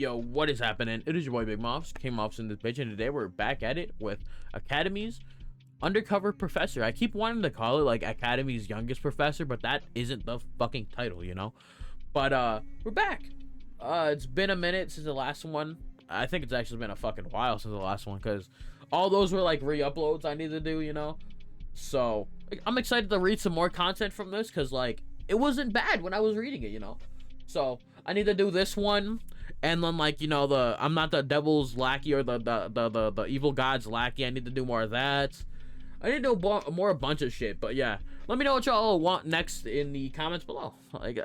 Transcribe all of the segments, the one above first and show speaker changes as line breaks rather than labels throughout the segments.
Yo, what is happening? It is your boy Big Mops, King Mops in this bitch, and today we're back at it with Academy's Undercover Professor. I keep wanting to call it like Academy's Youngest Professor, but that isn't the fucking title, you know? But we're back. It's been a minute since the last one. I think it's actually been a fucking while since the last one, because all those were like re-uploads I need to do, you know? So I'm excited to read some more content from this, because like it wasn't bad when I was reading it, you know? So I need to do this one, and then like, you know, I'm not the devil's lackey or the evil god's lackey. I need to do more of that. I need to do more a bunch of shit. But yeah, let me know what y'all want next in the comments below. Like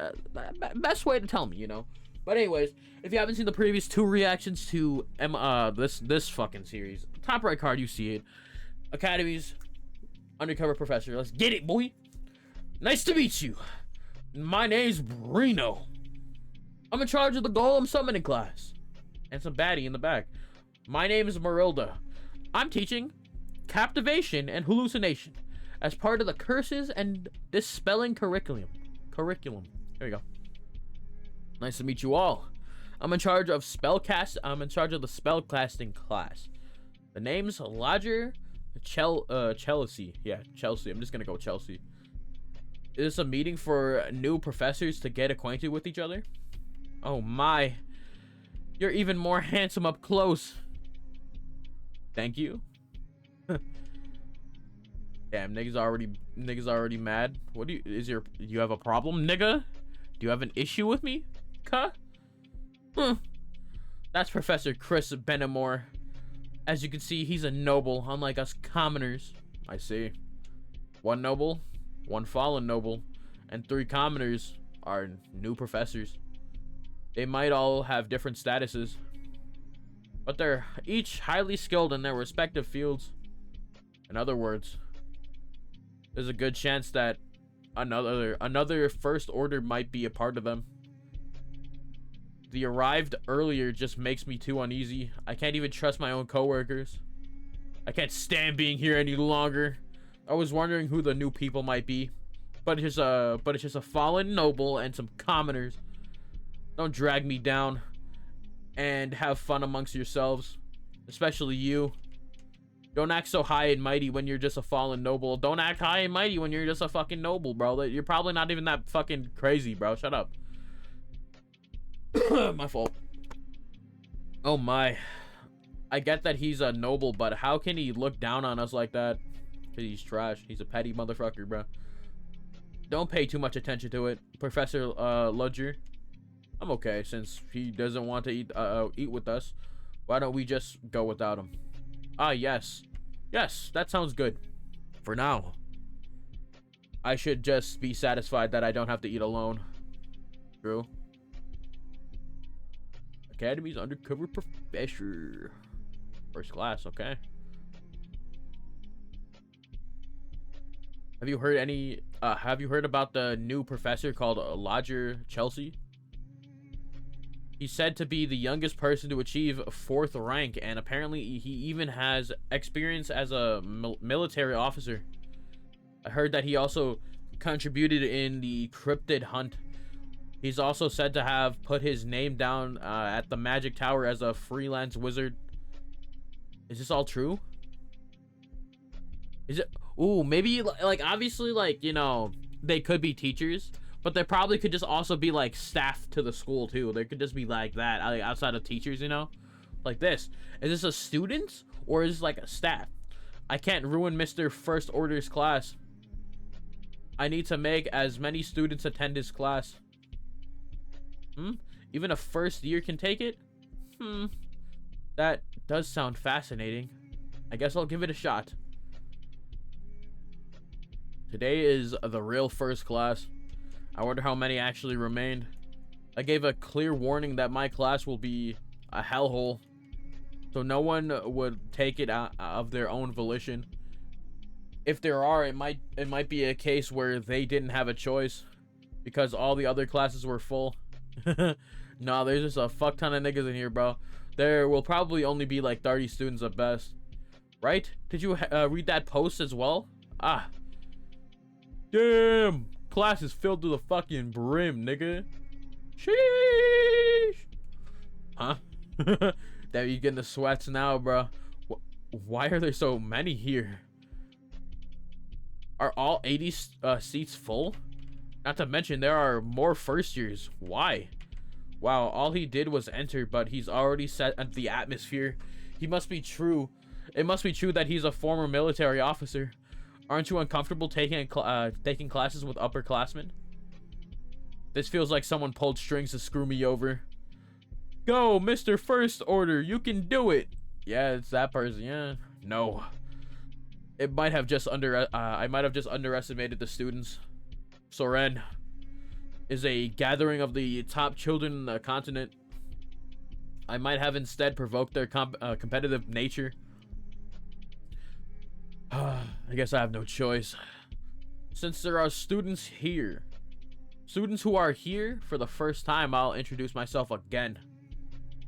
best way to tell me, you know. But anyways, if you haven't seen the previous two reactions to this fucking series, top right card, you see it. Academy's Undercover Professor. Let's get it, boy. Nice to meet you. My name's Brino. I'm in charge of the Golem Summoning class. And some baddie in the back. My name is Marilda. I'm teaching Captivation and Hallucination as part of the Curses and Dispelling curriculum. There you go. Nice to meet you all. I'm in charge of the spellcasting class. The name's Lodger Chelsea. Yeah, Chelsea. I'm just gonna go Chelsea. Is this a meeting for new professors to get acquainted with each other? Oh my. You're even more handsome up close. Thank you. Damn, niggas already mad. What do you have a problem, nigga? Do you have an issue with me? Cuh? That's Professor Chris Benamore. As you can see, he's a noble, unlike us commoners. I see. One noble, one fallen noble, and 3 commoners are new professors. They might all have different statuses, but they're each highly skilled in their respective fields. In other words, there's a good chance that another First Order might be a part of them. The arrived earlier just makes me too uneasy. I can't even trust my own coworkers. I can't stand being here any longer. I was wondering who the new people might be, but it's just a fallen noble and some commoners. Don't drag me down and have fun amongst yourselves, especially you. Don't act so high and mighty when you're just a fallen noble. Don't act high and mighty when you're just a fucking noble, bro. You're probably not even that fucking crazy, bro. Shut up. My fault. Oh my. I get that he's a noble, but how can he look down on us like that? Because he's trash. He's a petty motherfucker, bro. Don't pay too much attention to it, Professor Ludger. I'm okay, since he doesn't want to eat with us. Why don't we just go without him? Ah, yes. Yes, that sounds good. For now. I should just be satisfied that I don't have to eat alone. True. Academy's Undercover Professor. First class, okay. Have you heard about the new professor called Lodger Chelsea? He's said to be the youngest person to achieve 4th rank, and apparently he even has experience as a military officer. I heard that he also contributed in the cryptid hunt. He's also said to have put his name down at the Magic Tower as a freelance wizard. Is this all true? Is it? Ooh, maybe like obviously, like, you know, they could be teachers, but they probably could just also be like staff to the school too. They could just be like that, like, outside of teachers, you know, like this. Is this a student or is this like a staff? I can't ruin Mr. First Order's class. I need to make as many students attend his class. Even a first year can take it? That does sound fascinating. I guess I'll give it a shot. Today is the real first class. I wonder how many actually remained. I gave a clear warning that my class will be a hellhole, so no one would take it out of their own volition. If there are, it might be a case where they didn't have a choice because all the other classes were full. No, there's just a fuck ton of niggas in here, bro. There will probably only be like 30 students at best. Right? Did you read that post as well? Ah. Damn. Class is filled to the fucking brim, nigga. Sheesh. Huh? Damn, you getting the sweats now, bro. Why are there so many here? Are all 80 seats full? Not to mention there are more first years. Why? Wow, all he did was enter, but he's already set the atmosphere. He must be true. It must be true that he's a former military officer. Aren't you uncomfortable taking taking classes with upperclassmen? This feels like someone pulled strings to screw me over. Go, Mr. First Order, you can do it. Yeah, it's that person. Yeah, no. It might have just I might have just underestimated the students. Soren is a gathering of the top children in the continent. I might have instead provoked their competitive nature. I guess I have no choice. Since there are students who are here for the first time, I'll introduce myself again.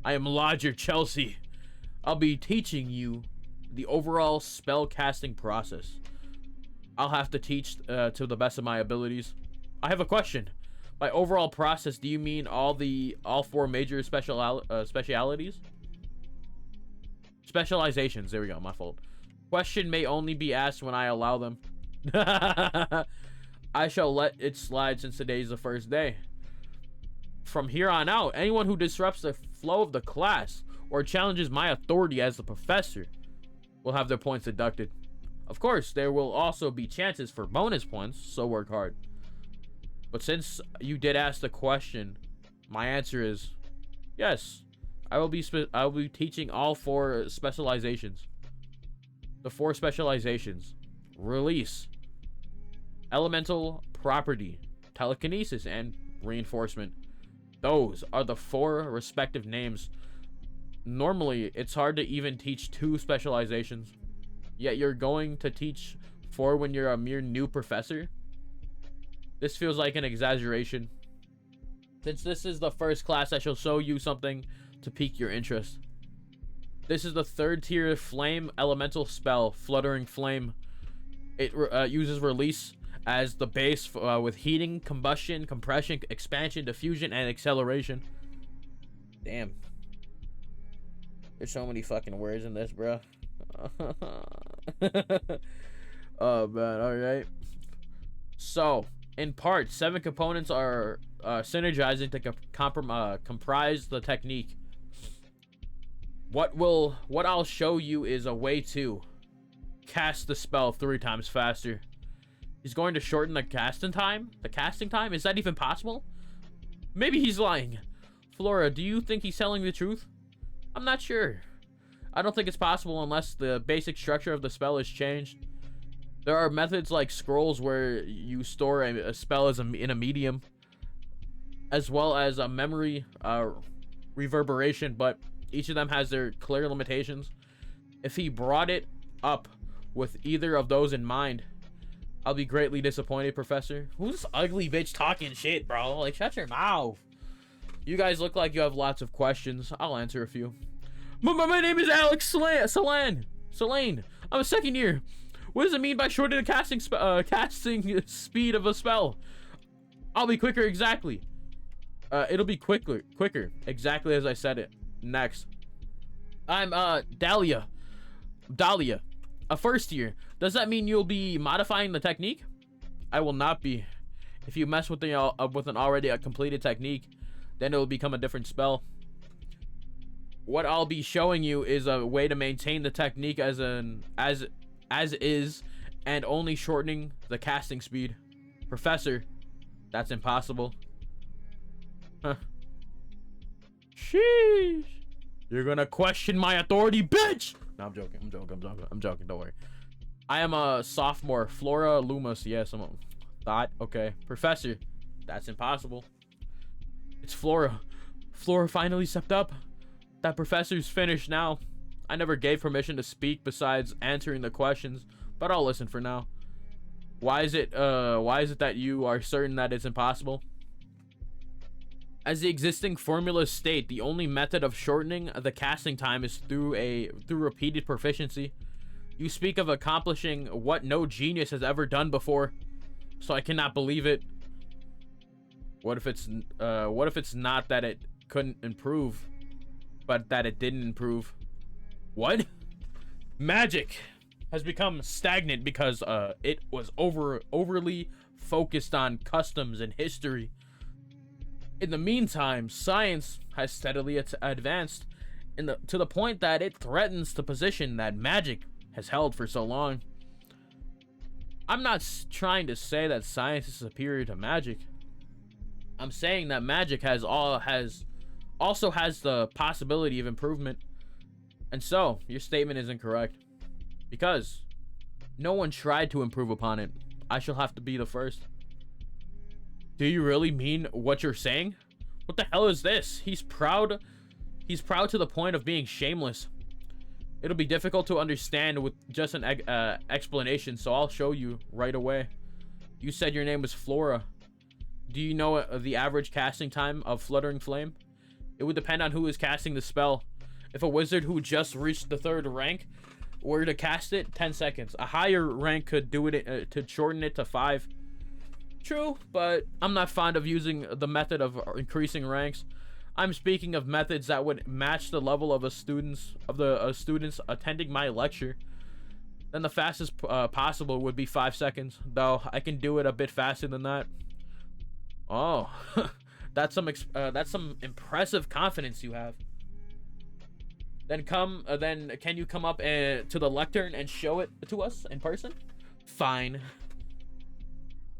I am Lodger Chelsea. I'll be teaching you the overall spell casting process. I'll have to teach to the best of my abilities. I have a question. By overall process, do you mean all 4 major specialities? Specializations. There we go. My fault. Question may only be asked when I allow them. I shall let it slide since today is the first day. From here on out, anyone who disrupts the flow of the class or challenges my authority as the professor will have their points deducted. Of course, there will also be chances for bonus points, so work hard. But since you did ask the question, my answer is yes. I will be teaching all 4 specializations. The 4 specializations: release, elemental property, telekinesis, and reinforcement. Those are the 4 respective names. Normally, it's hard to even teach 2 specializations. Yet you're going to teach 4 when you're a mere new professor? This feels like an exaggeration. Since this is the first class, I shall show you something to pique your interest. This is the 3rd tier flame elemental spell, Fluttering Flame. It uses release as the base with heating, combustion, compression, expansion, diffusion, and acceleration. Damn. There's so many fucking words in this, bro. Oh, man. Alright. So, in part, 7 components are synergizing to comprise the technique. What I'll show you is a way to cast the spell 3 times faster. He's going to shorten the casting time? The casting time? Is that even possible? Maybe he's lying. Flora, do you think he's telling the truth? I'm not sure. I don't think it's possible unless the basic structure of the spell is changed. There are methods like scrolls where you store a spell in a medium, as well as a memory reverberation, but each of them has their clear limitations. If he brought it up with either of those in mind, I'll be greatly disappointed, Professor. Who's this ugly bitch talking shit, bro? Like, shut your mouth. You guys look like you have lots of questions. I'll answer a few. My name is Alex Selane. I'm a 2nd year. What does it mean by shortening the casting speed of a spell? I'll be quicker, exactly. It'll be quicker, exactly as I said it. Next. I'm Dahlia, a 1st year. Does that mean you'll be modifying the technique? I will not be. If you mess with an already completed technique, then it will become a different spell. What I'll be showing you is a way to maintain the technique as is, and only shortening the casting speed. Professor, that's impossible. Huh. Sheesh. You're gonna question my authority, bitch! No, I'm joking, don't worry. I am a sophomore, Flora Loomis. Yes, I'm a thought. Okay. Professor, that's impossible. It's Flora. Flora finally stepped up. That professor's finished now. I never gave permission to speak besides answering the questions, but I'll listen for now. Why is it that you are certain that it's impossible? As the existing formulas state, the only method of shortening the casting time is through repeated proficiency. You speak of accomplishing what no genius has ever done before, so I cannot believe it. What if it's not that it couldn't improve? but that it didn't improve. What? Magic has become stagnant because it was overly focused on customs and history. In the meantime, science has steadily advanced to the point that it threatens the position that magic has held for so long. I'm not trying to say that science is superior to magic. I'm saying that magic also has the possibility of improvement. And so, your statement is incorrect. Because no one tried to improve upon it. I shall have to be the first. Do you really mean what you're saying? What the hell is this? He's proud to the point of being shameless. It'll be difficult to understand with just an explanation, so I'll show you right away. You said your name was Flora. Do you know the average casting time of Fluttering Flame? It would depend on who is casting the spell. If a wizard who just reached the 3rd rank were to cast it, 10 seconds. A higher rank could do it to shorten it to 5. True, but I'm not fond of using the method of increasing ranks. I'm speaking of methods that would match the level of the students attending my lecture. Then the fastest possible would be 5 seconds, though I can do it a bit faster than that. Oh, that's some impressive confidence you have. Then can you come up to the lectern and show it to us in person? Fine.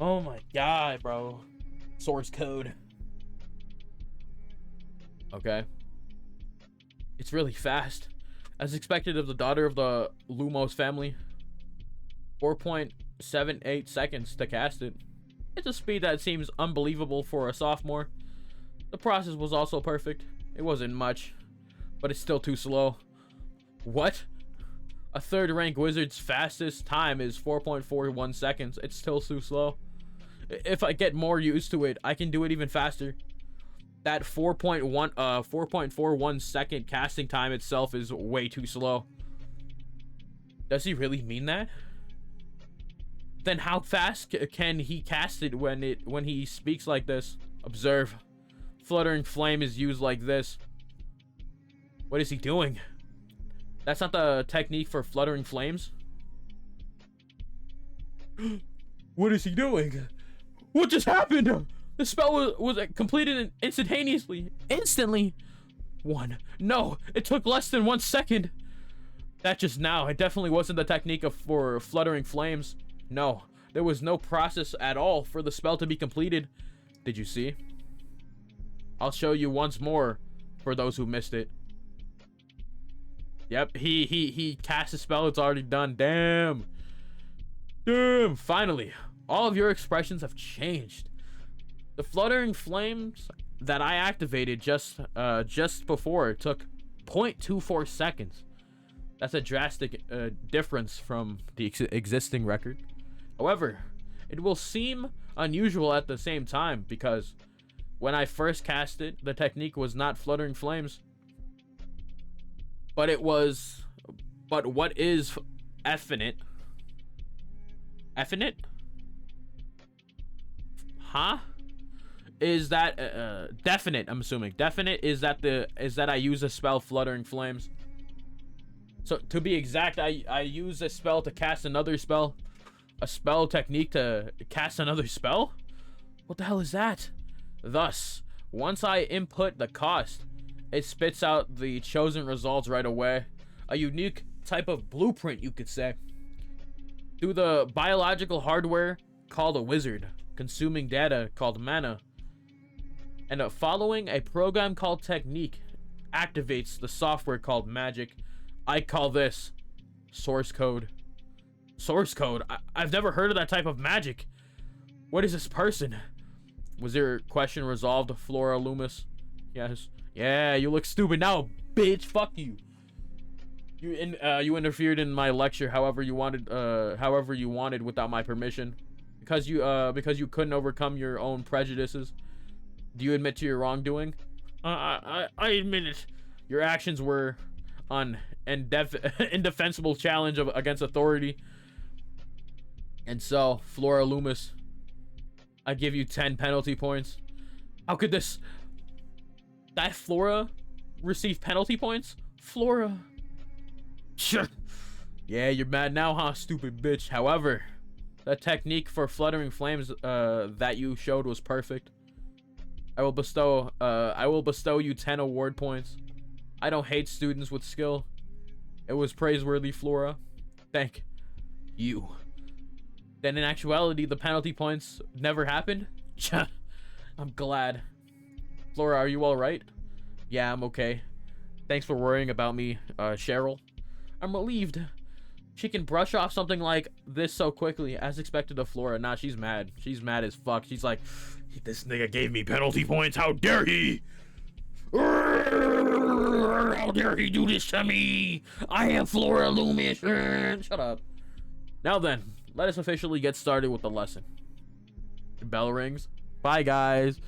Oh my god, bro. Source code. Okay. It's really fast. As expected of the daughter of the Lumos family. 4.78 seconds to cast it. It's a speed that seems unbelievable for a sophomore. The process was also perfect. It wasn't much, but it's still too slow. What? A 3rd rank wizard's fastest time is 4.41 seconds. It's still too slow. If I get more used to it, I can do it even faster. That 4.41 second casting time itself is way too slow. Does he really mean that? Then how fast can he cast it when he speaks like this? Observe. Fluttering Flame is used like this. What is he doing? That's not the technique for Fluttering Flames. What is he doing? What just happened? The spell was completed instantaneously. Instantly. No, it took less than 1 second. That just now. It definitely wasn't the technique for Fluttering Flames. No, there was no process at all for the spell to be completed. Did you see? I'll show you once more for those who missed it. Yep, he cast a spell. It's already done. Damn. Finally, all of your expressions have changed. The Fluttering Flames that I activated just before took 0.24 seconds. That's a drastic difference from the existing record. However, it will seem unusual at the same time because when I first cast it, the technique was not Fluttering Flames. But what is Effinite? Effinite? Huh? Is that definite? I'm assuming definite is that I use a spell Fluttering Flames. So to be exact, I use a spell to cast another spell, a spell technique to cast another spell. What the hell is that? Thus, once I input the cost, it spits out the chosen results right away. A unique type of blueprint, you could say. Through the biological hardware called a wizard, consuming data called mana, and following a program called technique activates the software called magic. I call this source code. Source code? I've never heard of that type of magic. What is this person? Was your question resolved, Flora Loomis? Yes. Yeah, you look stupid now, bitch. Fuck you. You interfered in my lecture however you wanted without my permission. Because you couldn't overcome your own prejudices. Do you admit to your wrongdoing? I admit it. Your actions were an indefensible challenge against authority. And so, Flora Loomis, I give you 10 penalty points. How could that Flora receive penalty points? Flora. Sure. Yeah, you're mad now, huh, stupid bitch. However, the technique for fluttering flames that you showed was perfect. I will bestow you 10 award points. I don't hate students with skill. It was praiseworthy, Flora. Thank you. Then in actuality, the penalty points never happened? I'm glad. Flora, are you alright? Yeah, I'm okay. Thanks for worrying about me, Cheryl. I'm relieved. She can brush off something like this so quickly, as expected of Flora. Nah, she's mad. She's mad as fuck. She's like, this nigga gave me penalty points. How dare he? How dare he do this to me? I am Flora Loomis. Shut up. Now then, let us officially get started with the lesson. The bell rings. Bye, guys.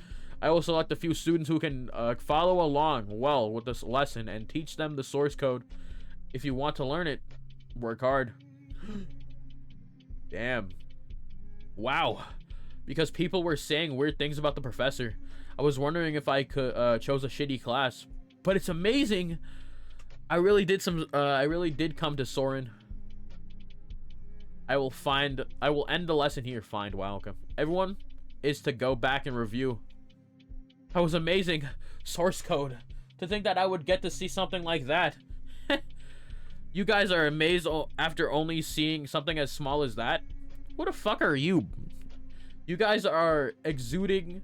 I will select a few students who can follow along well with this lesson and teach them the source code. If you want to learn it, work hard. Damn. Wow. Because people were saying weird things about the professor. I was wondering if I could chose a shitty class. But it's amazing. I really did come to Soren. I will end the lesson here. Find. Wow, okay. Everyone is to go back and review. That was amazing. Source code. To think that I would get to see something like that. You guys are amazed after only seeing something as small as that? What the fuck are you? You guys are exuding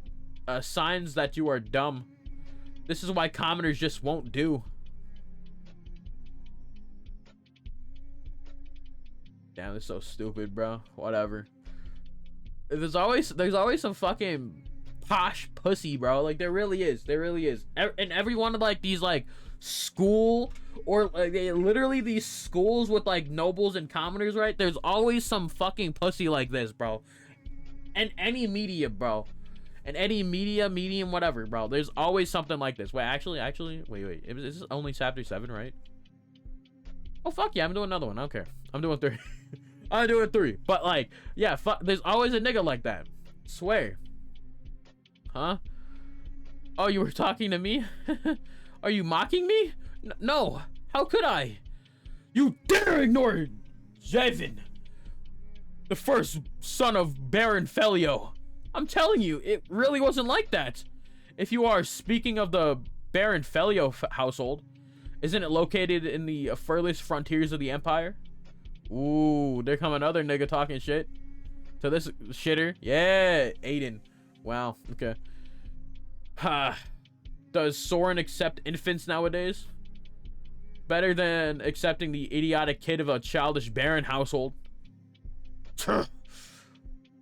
signs that you are dumb. This is why commoners just won't do. Damn, this is so stupid, bro. Whatever. There's always some fucking posh pussy, bro. Like, there really is. There really is. And every one of like these like school or like literally these schools with like nobles and commoners, right? There's always some fucking pussy like this, bro. And any media, bro. And any medium, whatever, bro. There's always something like this. Wait, actually, wait. Is this only chapter 7, right? Oh, fuck yeah, I'm doing another one. I don't care. I'm doing 3. I'm doing 3. But, like, yeah, there's always a nigga like that. Swear. Huh? Oh, you were talking to me? Are you mocking me? No. How could I? You dare ignore Jevin, the first son of Baron Felio. I'm telling you, it really wasn't like that. If you are speaking of the Baron Felio household, isn't it located in the furthest frontiers of the Empire? Ooh, there come another nigga talking shit to this shitter. Yeah, Aiden. Wow, okay. Ha. Does Soren accept infants nowadays? Better than accepting the idiotic kid of a childish Baron household.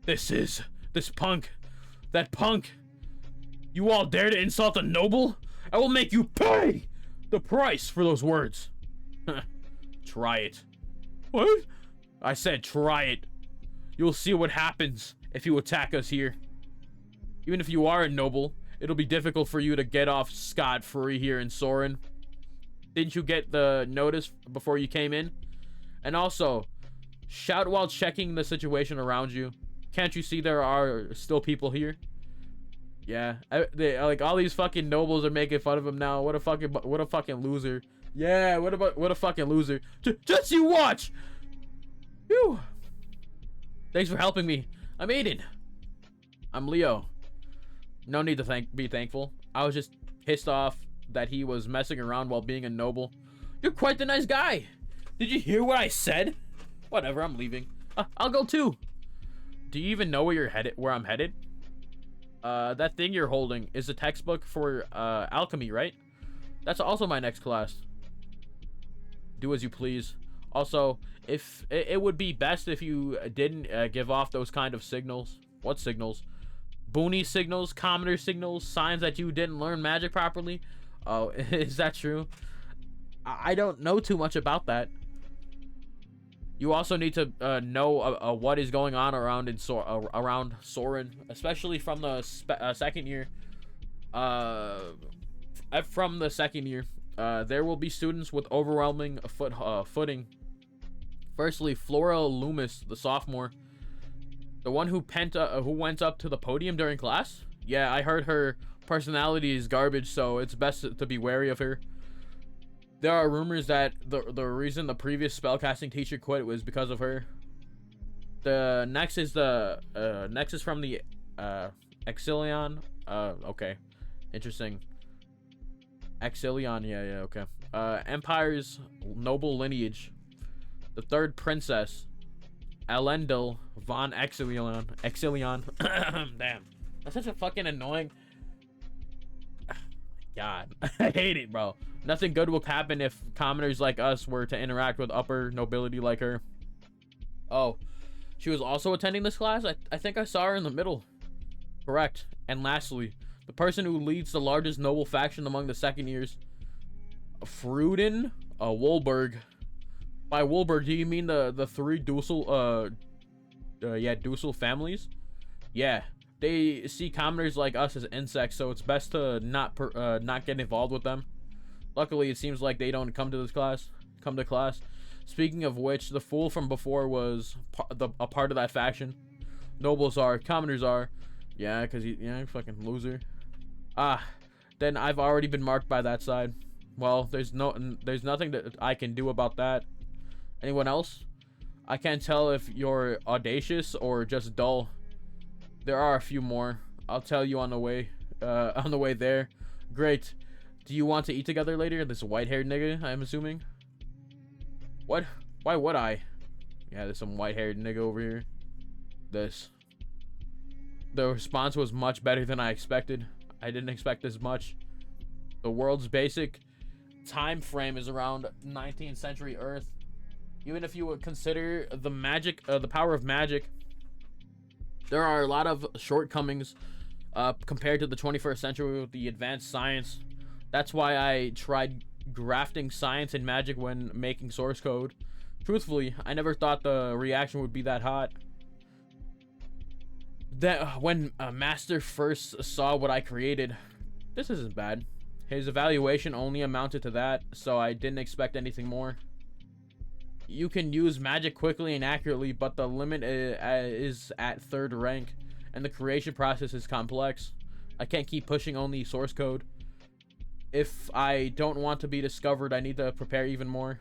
This punk. That punk. You all dare to insult a noble? I will make you pay the price for those words. Try it. What? I said try it. You'll see what happens if you attack us here. Even if you are a noble, it'll be difficult for you to get off scot-free here in Soren. Didn't you get the notice before you came in? And also, shout while checking the situation around you. Can't you see there are still people here? Yeah, they like all these fucking nobles are making fun of him now. What a fucking loser. Yeah, what a fucking loser. Just you watch. Phew. Thanks for helping me. I'm Aiden. I'm Leo. No need to be thankful. I was just pissed off that he was messing around while being a noble. You're quite the nice guy. Did you hear what I said? Whatever, I'm leaving. I'll go too. Do you even know where I'm headed? That thing you're holding is a textbook for alchemy, right? That's also my next class. Do as you please. Also, if it would be best if you didn't give off those kind of signals. What signals? Boony signals, commoner signals, signs that you didn't learn magic properly. Oh, is that true? I don't know too much about that. You also need to know what is going on around Soren, especially from the second year. From the second year, there will be students with overwhelming footing. Firstly, Flora Loomis, the sophomore, the one who went up to the podium during class. Yeah, I heard her personality is garbage, so it's best to be wary of her. There are rumors that the reason the previous spellcasting teacher quit was because of her. The next is from the Exilion. Okay, interesting. Exilion, yeah, okay. Empire's noble lineage. The third princess, Elendil von Exilion. Damn, that's such a fucking annoying. God, I hate it, bro. Nothing good will happen if commoners like us were to interact with upper nobility like her. Oh, she was also attending this class? I think I saw her in the middle. Correct. And lastly, the person who leads the largest noble faction among the second years, Fruden Wolberg. By Wolberg, do you mean the three Dussel Dussel families? Yeah, they see commoners like us as insects, so it's best to not get involved with them. Luckily, it seems like they don't come to class. Speaking of which, the fool from before was a part of that faction. Nobles are, commoners are. Yeah, because fucking loser. Ah, then I've already been marked by that side. Well, there's nothing that I can do about that. Anyone else? I can't tell if you're audacious or just dull. There are a few more. I'll tell you on the way. On the way there. Great. Do you want to eat together later? This white-haired nigga, I'm assuming. What? Why would I? Yeah, there's some white-haired nigga over here. This. The response was much better than I expected. I didn't expect this much. The world's basic time frame is around 19th century Earth. Even if you would consider the power of magic, there are a lot of shortcomings compared to the 21st century with the advanced science. That's why I tried grafting science and magic when making source code. Truthfully, I never thought the reaction would be that hot. That when Master first saw what I created, this isn't bad. His evaluation only amounted to that, so I didn't expect anything more. You can use magic quickly and accurately, but the limit is at 3rd rank, and the creation process is complex. I can't keep pushing only source code. If I don't want to be discovered, I need to prepare even more.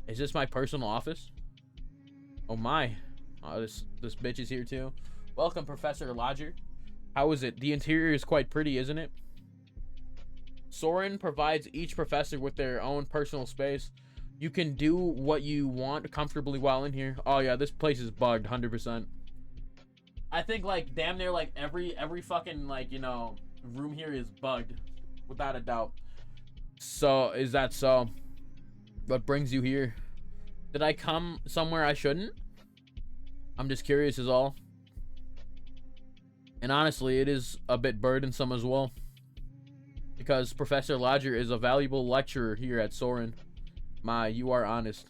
Is this my personal office? Oh my. Oh, this bitch is here too. Welcome, Professor Lodger. How is it? The interior is quite pretty, isn't it? Soren provides each professor with their own personal space. You can do what you want comfortably while in here. Oh yeah, this place is bugged 100%. I think like damn near like every fucking like, room here is bugged without a doubt. So, is that so? What brings you here? Did I come somewhere I shouldn't? I'm just curious is all. And honestly, it is a bit burdensome as well. Because Professor Lodger is a valuable lecturer here at Soren. My, you are honest.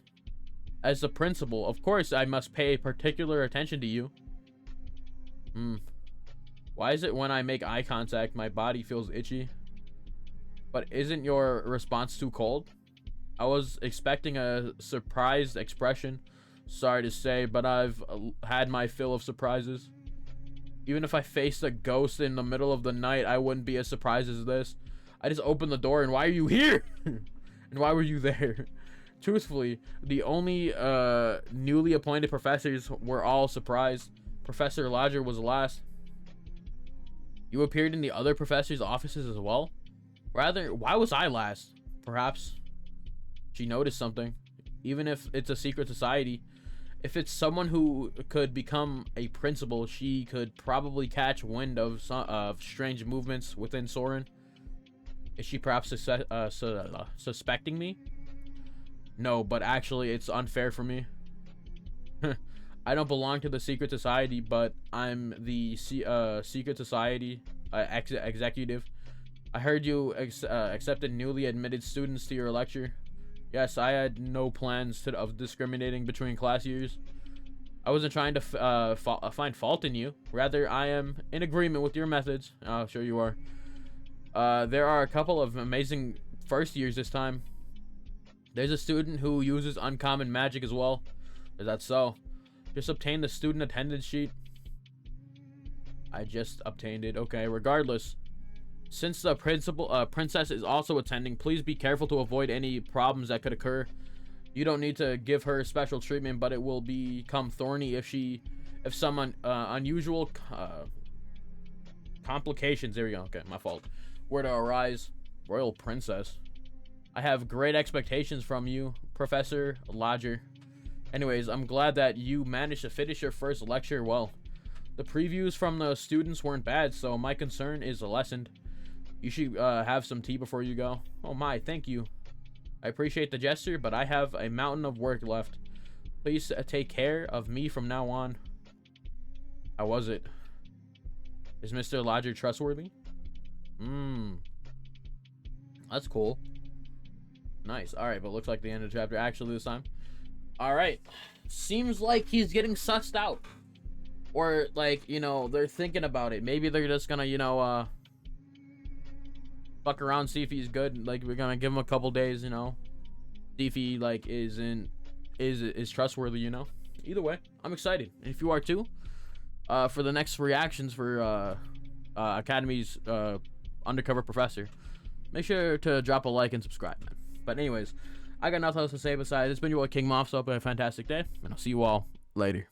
As the principal, of course I must pay particular attention to you. Why is it when I make eye contact, my body feels itchy? But isn't your response too cold? I was expecting a surprised expression. Sorry to say, but I've had my fill of surprises. Even if I faced a ghost in the middle of the night, I wouldn't be as surprised as this. I just opened the door and why are you here? And why were you there? Truthfully, the only newly appointed professors were all surprised. Professor Lodger was last. You appeared in the other professors' offices as well? Rather, why was I last? Perhaps she noticed something. Even if it's a secret society, if it's someone who could become a principal, she could probably catch wind of strange movements within Soren. Is she perhaps suspecting me? No, but actually it's unfair for me. I don't belong to the secret society, but I'm the secret society executive. I heard you accepted newly admitted students to your lecture. Yes, I had no plans of discriminating between class years. I wasn't trying to find fault in you. Rather, I am in agreement with your methods. Oh, sure you are. There are a couple of amazing first years this time. There's a student who uses uncommon magic as well. Is that so? Just obtain the student attendance sheet. I just obtained it. Okay, regardless. Since the princess is also attending, please be careful to avoid any problems that could occur. You don't need to give her special treatment, but it will become thorny if someone unusual complications, there we go, okay, my fault, were to arise. Royal princess. I have great expectations from you, Professor Lodger. Anyways, I'm glad that you managed to finish your first lecture well. The previews from the students weren't bad, so my concern is lessened. You should have some tea before you go. Oh my, thank you. I appreciate the gesture, but I have a mountain of work left. Please take care of me from now on. How was it? Is Mr. Lodger trustworthy? That's cool. Nice. Alright, but looks like the end of the chapter actually this time. Alright. Seems like he's getting sussed out. Or, like, you know, they're thinking about it. Maybe they're just gonna, you know, fuck around, see if he's good. Like, we're gonna give him a couple days, you know. See if he, like, is trustworthy, you know. Either way, I'm excited. And if you are too, for the next reactions for Academy's Undercover Professor, make sure to drop a like and subscribe, man. But anyways, I got nothing else to say besides, it's been your boy King Moff, so I hope you have a fantastic day, and I'll see you all later.